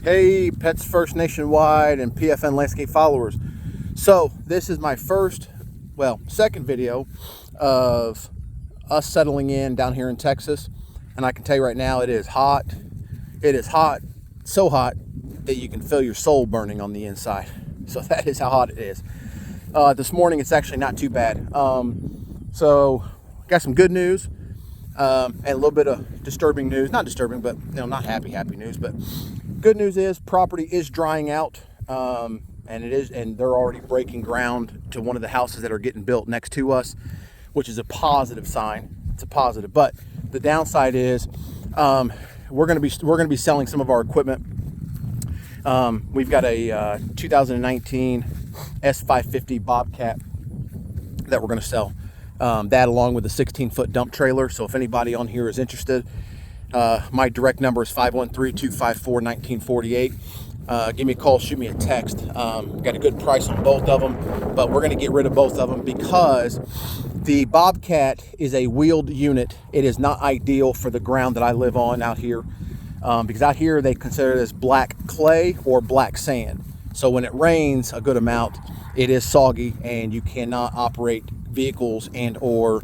Hey, Pets First Nationwide and PFN Landscape followers. So this is my second video of us settling in down here in Texas. And I can tell you right now, it is hot. It is hot, so hot that you can feel your soul burning on the inside. So that is how hot it is. This morning, it's actually not too bad. So got some good news. And a little bit of disturbing news. Not disturbing, but not happy news. But good news is property is drying out, and they're already breaking ground to one of the houses that are getting built next to us, which is a positive sign. It's a positive. But the downside is we're going to be selling some of our equipment. We've got a 2019 S550 Bobcat that we're going to sell. That along with a 16-foot dump trailer. So if anybody on here is interested, my direct number is 513-254-1948. Give me a call, shoot me a text. Got a good price on both of them, but we're going to get rid of both of them because the Bobcat is a wheeled unit. It is not ideal for the ground that I live on out here, because out here they consider it as black clay or black sand. So when it rains a good amount, it is soggy and you cannot operate vehicles and or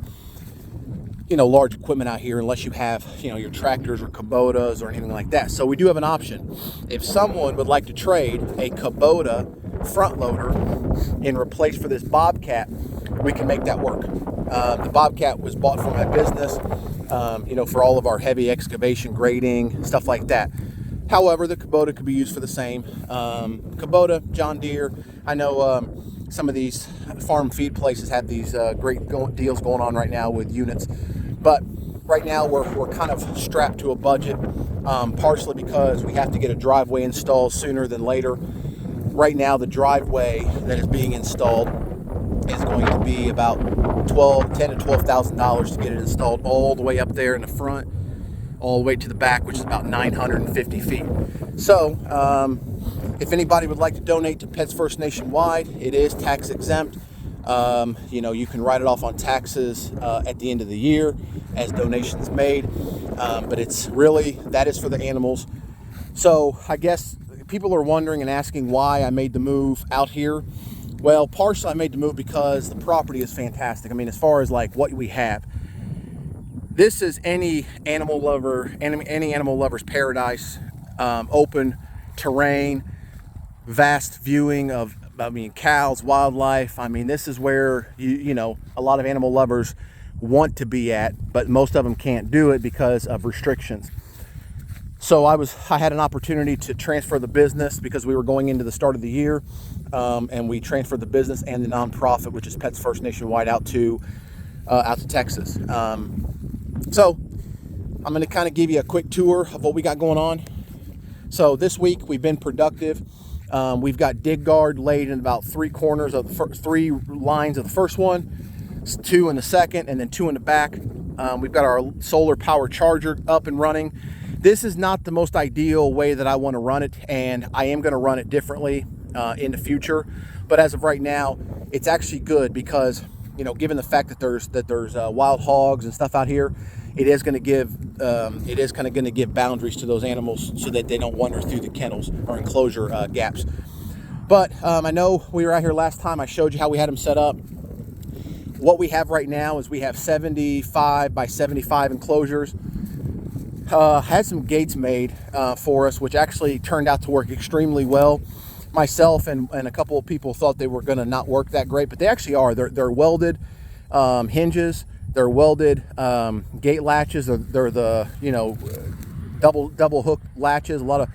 large equipment out here unless you have your tractors or Kubotas or anything like that. So we do have an option. If someone would like to trade a Kubota front loader in replace for this Bobcat, we can make that work. The Bobcat was bought for my business, for all of our heavy excavation, grading, stuff like that. However, the Kubota could be used for the same. Kubota, John Deere. I know some of these farm feed places have these great deals going on right now with units. But right now we're kind of strapped to a budget, partially because we have to get a driveway installed sooner than later. Right now the driveway that is being installed is going to be about $10,000 to $12,000 to get it installed all the way up there in the front, all the way to the back, which is about 950 feet. So if anybody would like to donate to Pets First Nationwide, it is tax exempt. You can write it off on taxes at the end of the year as donations made, but that is for the animals. So I guess people are wondering and asking why I made the move out here. Well, partially I made the move because the property is fantastic. I mean, as far as like what we have, this is any animal lover's paradise. Open terrain, vast viewing of cows, wildlife. I mean, this is where a lot of animal lovers want to be at, but most of them can't do it because of restrictions. So I had an opportunity to transfer the business because we were going into the start of the year, and we transferred the business and the nonprofit, which is Pets First Nationwide, out to Texas. So I'm going to kind of give you a quick tour of what we got going on. So this week we've been productive. We've got dig guard laid in about three corners of the three lines of the first one, two in the second, and then two in the back. We've got our solar power charger up and running. This is not the most ideal way that I want to run it, and I am going to run it differently in the future. But as of right now, it's actually good because given the fact that there's wild hogs and stuff out here, it is going to give boundaries to those animals so that they don't wander through the kennels or enclosure gaps. But I know we were out here last time. I showed you how we had them set up. What we have right now is we have 75 by 75 enclosures. Had some gates made for us, which actually turned out to work extremely well. Myself and a couple of people thought they were going to not work that great, but they actually are. They're welded hinges. They're welded gate latches. They're the double hook latches. A lot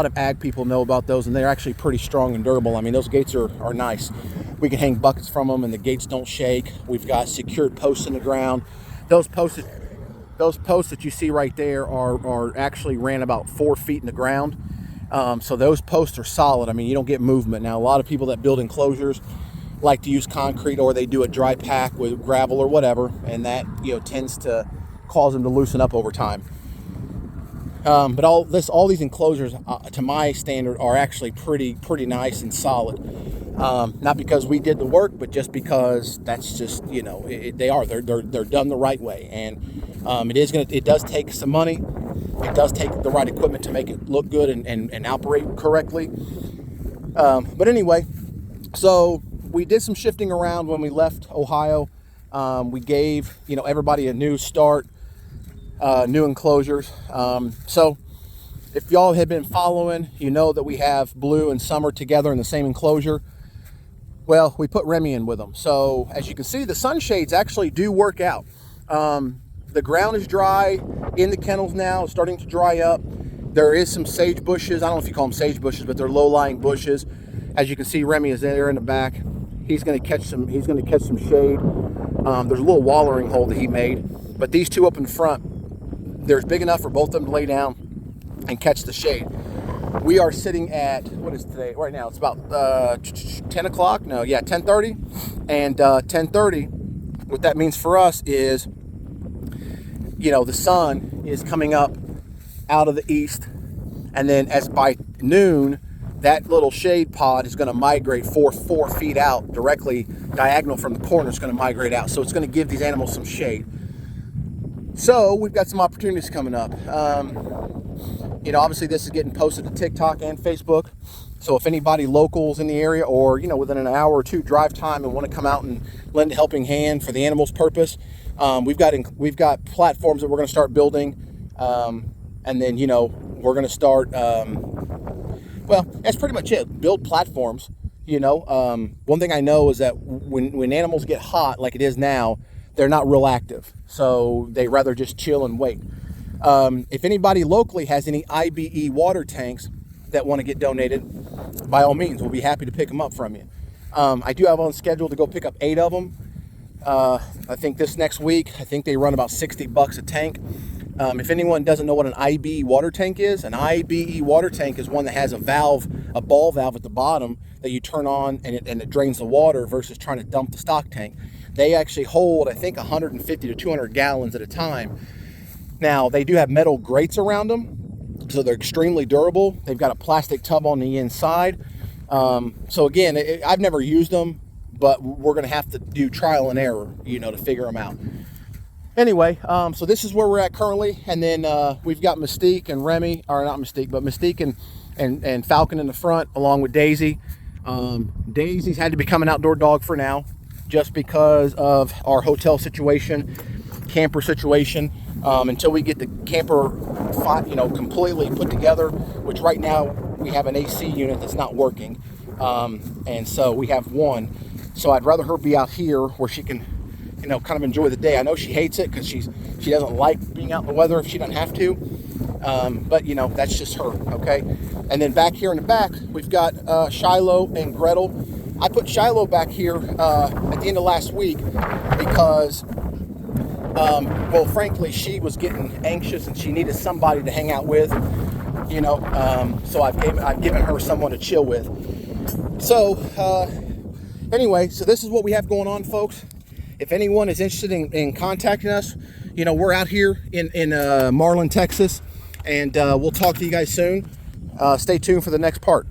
of ag people know about those, and they're actually pretty strong and durable. I mean, those gates are nice. We can hang buckets from them, and the gates don't shake. We've got secured posts in the ground. Those posts that you see right there are actually ran about 4 feet in the ground. So those posts are solid. I mean, you don't get movement. Now, a lot of people that build enclosures like to use concrete, or they do a dry pack with gravel or whatever, and that tends to cause them to loosen up over time. But all these enclosures, to my standard, are actually pretty nice and solid. Not because we did the work, but just because that's just they're done the right way. And it does take some money. It does take the right equipment to make it look good and operate correctly. But anyway, so we did some shifting around when we left Ohio. We gave, everybody a new start, new enclosures. So if y'all had been following, you know that we have Blue and Summer together in the same enclosure. Well, we put Remy in with them. So as you can see, the sunshades actually do work out. The ground is dry in the kennels now. It's starting to dry up. There is some sage bushes. I don't know if you call them sage bushes, but they're low-lying bushes. As you can see, Remy is there in the back. He's going to catch some. He's going to catch some shade. There's a little wallering hole that he made, but these two up in front, there's big enough for both of them to lay down and catch the shade. We are sitting at, what is today? Right now, it's about 10 o'clock. No, yeah, 10:30. And 10:30, what that means for us is, the sun is coming up out of the east, and then as by noon, that little shade pod is going to migrate 4 feet out, directly diagonal from the corner. It's going to migrate out, so it's going to give these animals some shade. So we've got some opportunities coming up. Obviously this is getting posted to TikTok and Facebook. So if anybody locals in the area, or within an hour or two drive time, and want to come out and lend a helping hand for the animals' purpose, we've got platforms that we're going to start building, and then we're going to start. Well, that's pretty much it. Build platforms. One thing I know is that when animals get hot, like it is now, they're not real active. So they rather just chill and wait. If anybody locally has any IBE water tanks that want to get donated, by all means, we'll be happy to pick them up from you. I do have on schedule to go pick up 8 of them. I think this next week. I think they run about $60 a tank. If anyone doesn't know what an IBE water tank is, an IBE water tank is one that has a ball valve at the bottom that you turn on, and it drains the water, versus trying to dump the stock tank. They actually hold, I think, 150 to 200 gallons at a time. Now, they do have metal grates around them, so they're extremely durable. They've got a plastic tub on the inside. So again, I've never used them, but we're going to have to do trial and error, to figure them out. Anyway, so this is where we're at currently, and then we've got Mystique and Remy, or not Mystique, but Mystique and Falcon in the front, along with Daisy. Daisy's had to become an outdoor dog for now, just because of our hotel situation, camper situation. Until we get the camper, completely put together, which right now we have an AC unit that's not working, and so we have one. So I'd rather her be out here where she can, kind of enjoy the day. I know she hates it because she doesn't like being out in the weather if she doesn't have to. But that's just her, okay? And then back here in the back, we've got Shiloh and Gretel. I put Shiloh back here at the end of last week because, well, frankly, she was getting anxious and she needed somebody to hang out with, so I've given her someone to chill with. So, anyway, so this is what we have going on, folks. If anyone is interested in contacting us, we're out here in Marlin, Texas, and we'll talk to you guys soon. Stay tuned for the next part.